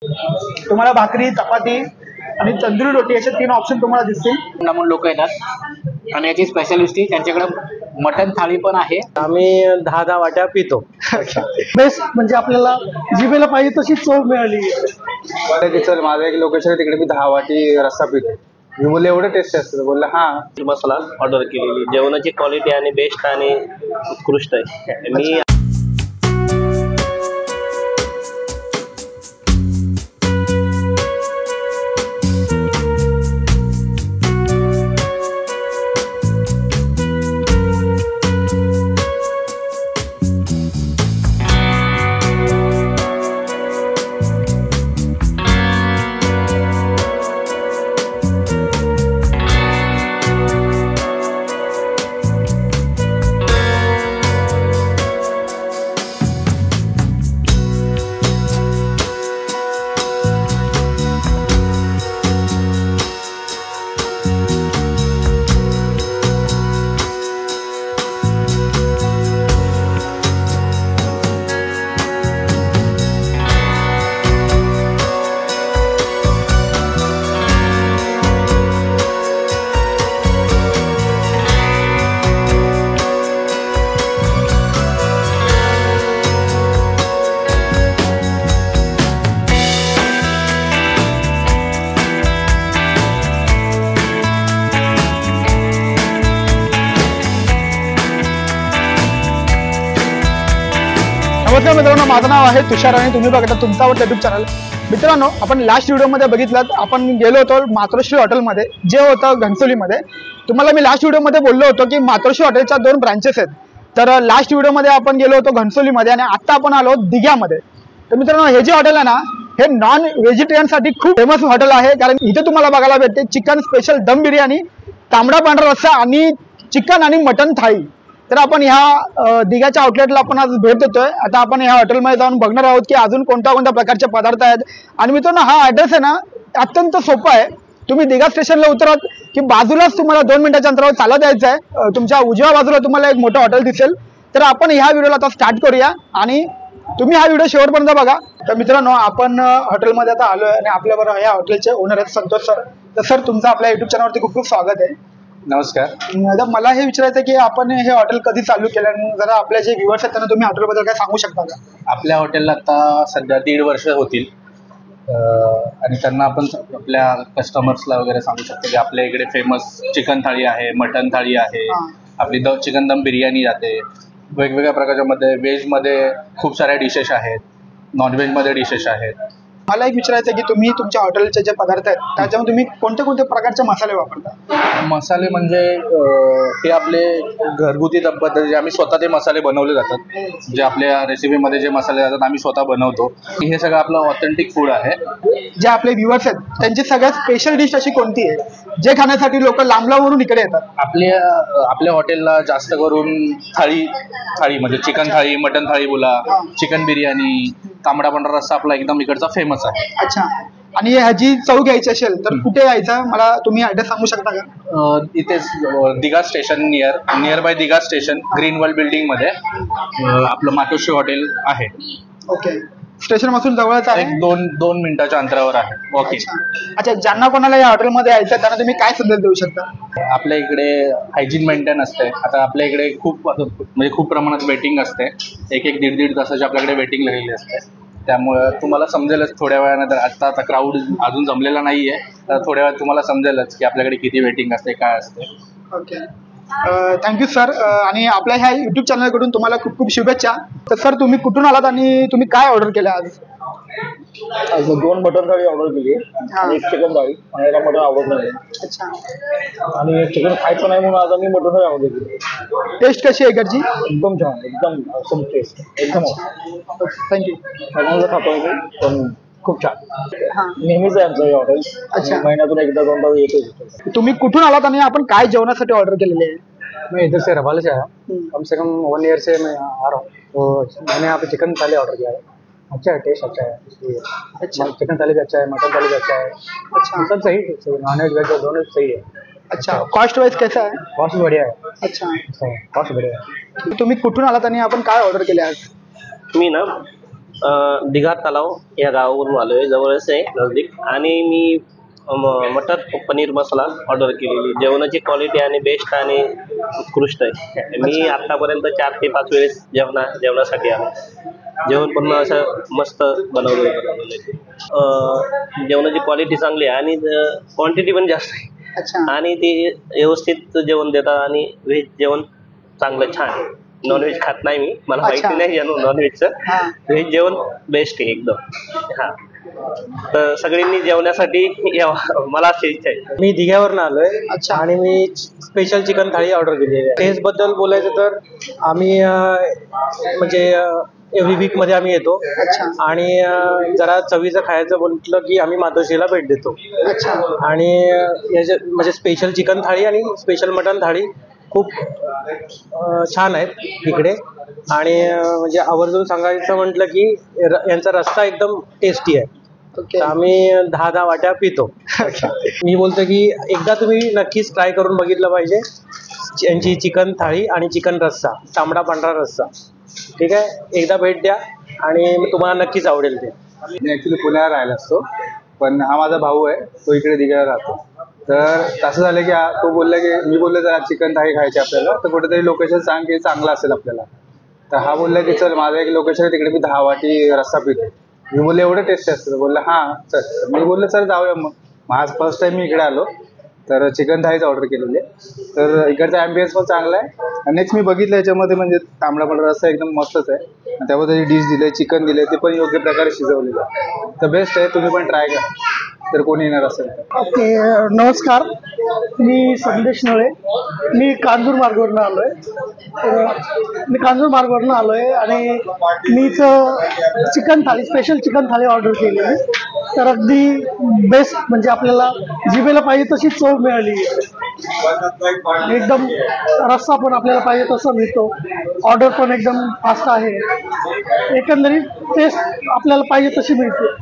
तुम्हाला भाकरी, चपाती आणि तंदुरी रोटी असे 3 ऑप्शन तुम्हाला दिसतील. म्हणून लोक येतात आणि याची स्पेशालिटी त्यांच्याकडे मटन थाळी पण आहे. आम्ही 10 वाट्या पितो. बेस्ट म्हणजे आपल्याला जिभेला पाहिजे तशी चव मिळाली. चल माझं एक लोकेशन आहे तिकडे मी 10 वाटी रस्सा पितो. मी बोलले एवढं टेस्ट असतं. बोलला हा. मसाला ऑर्डर केलेली, जेवणाची क्वालिटी आणि बेस्ट आणि उत्कृष्ट आहे. मी नमस्कार मित्रांनो, माझं नाव आहे तुषार आणि तुम्ही बघता तुमचा आवडता युट्यूब चॅनल. मित्रांनो, आपण लास्ट व्हिडिओमध्ये बघितलं, आपण गेलो होतो मातोश्री हॉटेलमध्ये, जे होतं घनसोलीमध्ये. तुम्हाला मी लास्ट व्हिडिओमध्ये बोललो होतो की मातोश्री हॉटेलच्या 2 ब्रांचेस आहेत. तर लास्ट व्हिडिओमध्ये आपण गेलो होतो घनसोलीमध्ये आणि आता आपण आलो दिघ्यामध्ये. तर मित्रांनो, हे जे हॉटेल आहे ना, हे नॉन व्हेजिटेरियनसाठी खूप फेमस हॉटेल आहे. कारण इथे तुम्हाला बघायला भेटते चिकन स्पेशल दम बिर्याणी, तांबडा पांढरा रस्सा आणि चिकन आणि मटन थाळी. तर आपण ह्या दिघ्याच्या आउटलेटला आपण आज भेट देतोय. आता आपण ह्या हॉटेलमध्ये जाऊन बघणार आहोत की अजून कोणत्या कोणत्या प्रकारचे पदार्थ आहेत. आणि मित्रांनो, हा ॲड्रेस आहे ना अत्यंत सोपा आहे. तुम्ही दिघा स्टेशनला उतरत की बाजूलाच तुम्हाला 2 मिनिटाच्या अंतरावर चालत यायचं आहे. तुमच्या उजव्या बाजूला तुम्हाला एक मोठं हॉटेल दिसेल. तर आपण ह्या व्हिडिओला आता स्टार्ट करूया आणि तुम्ही हा व्हिडिओ शेवटपर्यंत बघा. तर मित्रांनो, आपण हॉटेलमध्ये आता आलोय आणि आपल्याबरोबर या हॉटेलचे ओनर आहेत संतोष सर. तर सर, तुमचं आपल्या युट्यूब चॅनलवरती खूप खूप स्वागत आहे. नमस्कार. आता मला हे विचारायचं की आपण हे हॉटेल कधी चालू केलं आणि जरा आपल्या जे व्ह्युअर्स आहेत त्यांना तुम्ही हॉटेलबद्दल काय सांगू शकता का? आपल्या हॉटेलला आता सध्या 1.5 वर्ष होतील आणि त्यांना आपण आपल्या कस्टमर्सला वगैरे सांगू शकतो की आपल्या इकडे फेमस चिकन थाळी आहे, मटन थाळी आहे, आपली चिकन दम बिर्याणी जाते. वेगवेगळ्या प्रकारच्या मध्ये व्हेजमध्ये खूप साऱ्या डिशेस आहेत, नॉनव्हेजमध्ये डिशेस आहेत. मला एक विचारायचं की तुम्ही तुमच्या हॉटेलचे जे पदार्थ आहेत त्याच्यामध्ये तुम्ही कोणते कोणते प्रकारचे मसाले वापरता? मसाले म्हणजे हे आपले घरगुती पद्धती, आम्ही स्वतः ते मसाले बनवले जातात. जे आपल्या रेसिपीमध्ये जे मसाले जातात आम्ही स्वतः बनवतो. हे सगळं आपलं ऑथेंटिक फूड आहे. जे आपले व्ह्युअर्स आहेत त्यांची सगळ्यात स्पेशल डिश अशी कोणती आहे जे खाण्यासाठी लोक लांब लांबवरून इकडे येतात? आपल्या हॉटेलला जास्त करून थाळी म्हणजे चिकन थाळी, मटन थाळी बोला, चिकन बिर्याणी, तांबडा पांढरा रस्सा आपला एकदम इकडचा फेमस आहे. अच्छा. आणि ह्याची चव घ्यायची असेल तर कुठे यायचं, मला तुम्ही ऍड्रेस सांगू शकता का? इथेच Digha station near by Digha station, green world building मध्ये आपलं मातोश्री हॉटेल आहे. ओके. स्टेशन पासून जवळच आहे, 2 मिनिटाच्या अंतरावर आहे. ओके. अच्छा, ज्यांना कोणाला या हॉटेलमध्ये यायचं त्यांना तुम्ही काय संदेश देऊ शकता? आपल्या इकडे हायजीन मेंटेन असते. आता आपल्या इकडे खूप प्रमाणात वेटिंग असते. 1-1.5 तासाची आपल्याकडे वेटिंग लागलेली असते. त्यामुळे तुम्हाला समजेलच थोड्या वेळानंतर, आता क्राऊड अजून जमलेला नाहीये, तर थोड्या वेळात तुम्हाला समजेलच की आपल्याकडे किती वेटिंग असते, काय असते. ओके. Thank you sir. आणि आपल्या ह्या युट्यूब चॅनलकडून तुम्हाला खूप खूप शुभेच्छा. तर सर, तुम्ही कुठून आलात आणि तुम्ही काय ऑर्डर केलं आज? 2 मटन थाळी ऑर्डर केली आणि 1 चिकन थाळी. मला मटन आवडत नाही. अच्छा. आणि चिकन खायचं नाही म्हणून आज आम्ही मटन थाळी ऑर्डर केली. टेस्ट कशी आहे इकडची? एकदम छान, एकदम असम टेस्ट, एकदम. थँक्यू. सगळ्यांना खातोय पण खूप छान. नेहमीच आहे आमचं हे हॉटेल. अच्छा. महिन्यातून 1-2दा येतो. तुम्ही कुठून आलात आणि आपण काय जेवणासाठी ऑर्डर केलेले आहे? मैं इधर से रबाल से आया, कम से कम 1 ईयर से मैं आ रहा हूँ. तो मैंने यहाँ पे चिकन थाली ऑर्डर किया है. अच्छा है, टेस्ट अच्छा है इसलिए. अच्छा. चिकन थाली भी अच्छा है, मटन थाली भी अच्छा है. अच्छा, सब सही है, नॉन वेज वेज दोनों सही है. अच्छा. कॉस्ट वाइज कैसा है? कॉस्ट बढ़िया है. अच्छा, कॉस्ट बढ़िया है. तुम्ही कुठून आलात आणि आपण काय ऑर्डर केले आज? मी ना दिघा तलाव या गावावरून आलो आहे, जवळच आहे नजदीक. आणि मी मटर पनीर मसाला ऑर्डर केलेली. जेवणाची क्वालिटी आणि बेस्ट आणि उत्कृष्ट आहे. मी आतापर्यंत 4 ते 5 वेळेस जेवणासाठी आलो. जेवण पण असं मस्त बनवलेलं आहे. जेवणाची क्वालिटी चांगली आहे आणि क्वांटिटी पण जास्त आहे. आणि ते व्यवस्थित जेवण देतात आणि व्हेज जेवण चांगलं छान आहे. नॉनव्हेज खात नाही मी, मला माहिती नाही नॉनव्हेजचं. व्हेज जेवण बेस्ट आहे एकदम. हा, तर सगळ्यांनी जेवण्यासाठी यावं, मला अशी इच्छा आहे. मी दिघ्यावरून आलोय आणि मी स्पेशल चिकन थाळी ऑर्डर केली आहे. टेस्ट बद्दल बोलायचं तर आम्ही म्हणजे एव्हरी वीक मध्ये आम्ही येतो आणि जरा चवीचं खायचं म्हटलं की आम्ही मातोश्रीला भेट देतो. आणि याच्या म्हणजे स्पेशल चिकन थाळी आणि स्पेशल मटन थाळी खूप छान आहेत इकडे. आणि म्हणजे आवर्जून सांगायचं म्हटलं की यांचा रस्सा एकदम टेस्टी आहे. तर आम्ही 10 वाट्या पितो. मी बोलतो की एकदा तुम्ही नक्कीच ट्राय करून बघितलं पाहिजे यांची चिकन थाळी आणि चिकन रस्सा, तांबडा पांढरा रस्सा. ठीक आहे, एकदा भेट द्या आणि तुम्हाला नक्कीच आवडेल ते. मी ॲक्च्युली पुण्याला राहिला असतो, पण हा माझा भाऊ आहे, तो इकडे दिघ्याला राहतो. तर असं झालं की तो बोलला की मी बोललो जर चिकन थाळी खायची आपल्याला, तर कुठेतरी लोकेशन सांग की चांगलं असेल आपल्याला. तर हा बोलला की चल माझं एक लोकेशन आहे, तिकडे मी 10 वाटी रस्सा पितो. मी बोलले एवढं टेस्टी असतं? बोलला हां चल. मी बोललो सर जाऊया मग. आज फर्स्ट टाइम मी इकडे आलो, तर चिकन थाळीच ऑर्डर केलेली आहे. तर इकडचा ॲम्बियन्स पण चांगला आहे. आणि नेक्स्ट मी बघितलं याच्यामध्ये म्हणजे तांबडा पांढरा रस्सा एकदम मस्तच आहे. आणि त्यामध्ये डिश दिले, चिकन दिले, ते पण योग्य प्रकारे शिजवलेलं आहे. तर बेस्ट आहे, तुम्ही पण ट्राय करा जर कोणी येणार असेल तर. ओके, नमस्कार. मी संदेश नळे. मी कांजूर मार्गवरून आलोय. आणि मीच चिकन थाळी, स्पेशल चिकन थाळी ऑर्डर केली आहे. तर अगदी बेस्ट म्हणजे आपल्याला जिभेला पाहिजे तशी चव मिळाली. एकदम रस्सा पण आपल्याला पाहिजे तसा मिळतो. ऑर्डर पण एकदम फास्ट आहे. एकंदरीत टेस्ट आपल्याला पाहिजे तशी मिळते.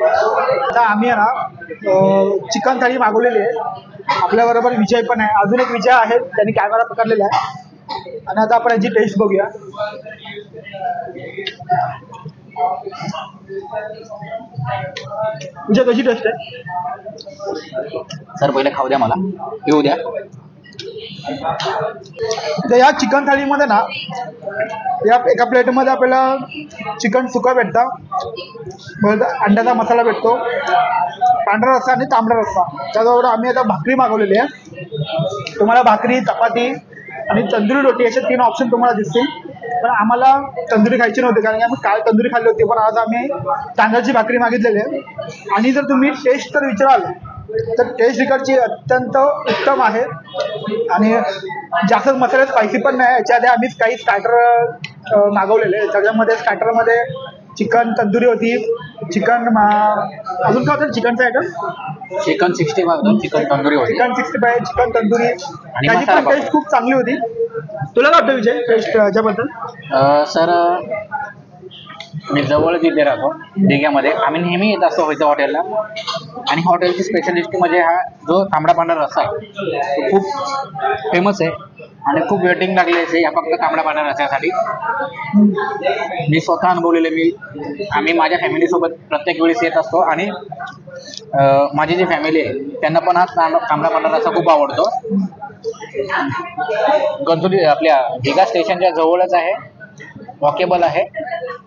आता आम्ही आहे ना चिकन थाळी मागवलेली आहे. आपल्याबरोबर विजय पण आहे, अजून एक विजय आहे, त्यांनी कॅमेरा पकडलेला आहे. आणि आता आपण याची टेस्ट बघूया. विजय कशी टेस्ट आहे? सर पहिले खाऊ द्या, मला येऊ द्या. तर या चिकन थाळीमध्ये ना या एका प्लेटमध्ये आपल्याला चिकन सुका भेटतं, अंड्याचा मसाला भेटतो, पांढरा रस्सा आणि तांबडा रस्सा. त्याचबरोबर आम्ही आता भाकरी मागवलेली आहे. तुम्हाला भाकरी, चपाती आणि तंदुरी रोटी असे 3 ऑप्शन तुम्हाला दिसतील. पण आम्हाला तंदुरी खायची नव्हती, कारण की आम्ही काल तंदुरी खाल्ली होती. पण आज आम्ही तांदळाची भाकरी मागितलेली आहे. आणि जर तुम्ही टेस्ट तर विचाराल तर टेस्ट इकडची अत्यंत उत्तम आहे. आणि जास्त मसाले स्पायसी पण नाही. याच्या आधी आम्ही काही स्टार्टर मागवलेले. त्याच्यामध्ये स्टार्टरमध्ये चिकन तंदुरी होती, चिकन अजून काय होतं चिकनचं आयटम? चिकन 65, चिकन तंदुरी होती. Chicken 65, chicken tandoori. त्याची पण टेस्ट खूप चांगली होती. तुला काय वाटतं विजय टेस्ट याच्याबद्दल? सर मी जवळ जिथे राहतो दिघ्यामध्ये, आम्ही नेहमी येत असतो व्हायचं हॉटेलला. आणि हॉटेलची स्पेशलिस्ट म्हणजे हा जो तांबडा पांढरा रस्सा आहे तो खूप फेमस आहे. आणि खूप वेटिंग लागली आहे या फक्त तांबडा पांढरा रस्स्यासाठी. मी स्वतः अनुभवलेले. आम्ही माझ्या फॅमिलीसोबत प्रत्येक वेळेस येत असतो. आणि माझी जी फॅमिली आहे त्यांना पण हा तांबडा पांढरा रस्सा खूप आवडतो. गणसोली आपल्या दिघा स्टेशनच्या जवळच आहे, वॉकेबल आहे,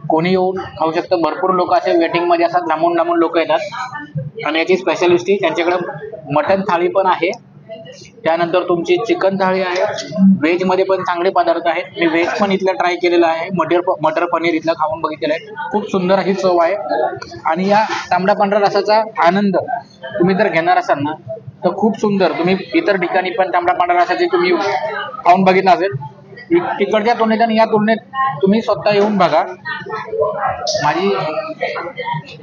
कोणी येऊन खाऊ शकतं. भरपूर लोक असे वेटिंगमध्ये असतात, लांबून लांबून लोक येतात. आणि याची स्पेशालिस्टी त्यांच्याकडे मटन थाळी पण आहे, त्यानंतर तुमची चिकन थाळी आहे. व्हेजमध्ये पण चांगले पदार्थ आहेत. मी व्हेज पण इथलं ट्राय केलेलं आहे. मटर पनीर इथलं खाऊन बघितलेलं आहे. खूप सुंदर अशी चव आहे. आणि या तांबडा पांढरा रसाचा आनंद तुम्ही जर घेणार असाल ना तर खूप सुंदर. तुम्ही इतर ठिकाणी पण तांबडा पांढरा रसाचे तुम्ही खाऊन बघितलं असेल. तिकडच्या तुलनेत आणि या तुलनेत तुम्ही स्वतः येऊन बघा. माझी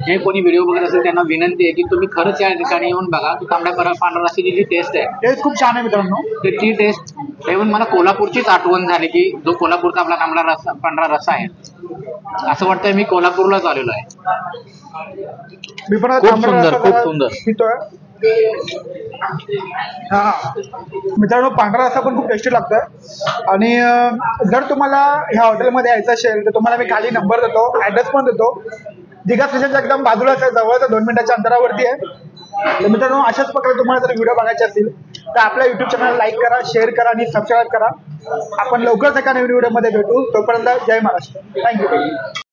जे कोणी व्हिडिओ बघत असेल त्यांना विनंती आहे की तुम्ही खरंच या ठिकाणी येऊन बघा. तांबडा पांढरा रस्स्याची जी टेस्ट आहे टेस्ट खूप छान आहे मित्रांनो. ती टेस्ट येऊन मला कोल्हापूरचीच आठवण झाली की जो कोल्हापूरचा आपला तांबडा रस्सा पांढरा रस्सा आहे. असं वाटतंय मी कोल्हापूरलाच आलेलो आहे. मी पण खूप सुंदर, खूप सुंदर. पितोय. हा मित्रांनो, पांढरा रस्सा पण खूप टेस्टी लागतोय. आणि जर तुम्हाला ह्या हॉटेलमध्ये यायचं असेल तर तुम्हाला मी खाली नंबर देतो, ऍड्रेस पण देतो. दिघा स्टेशनच्या एकदम बाजूलाच आहे, जवळच 2 मिनिटाच्या अंतरावरती आहे. तर मित्रांनो, अशाच प्रकारे तुम्हाला जर व्हिडिओ बघायचे असतील तर आपल्या युट्यूब चॅनल लाईक करा, शेअर करा आणि सबस्क्राईब करा. आपण लवकरच एका नवीन व्हिडिओमध्ये भेटू. तोपर्यंत जय महाराष्ट्र. थँक्यू.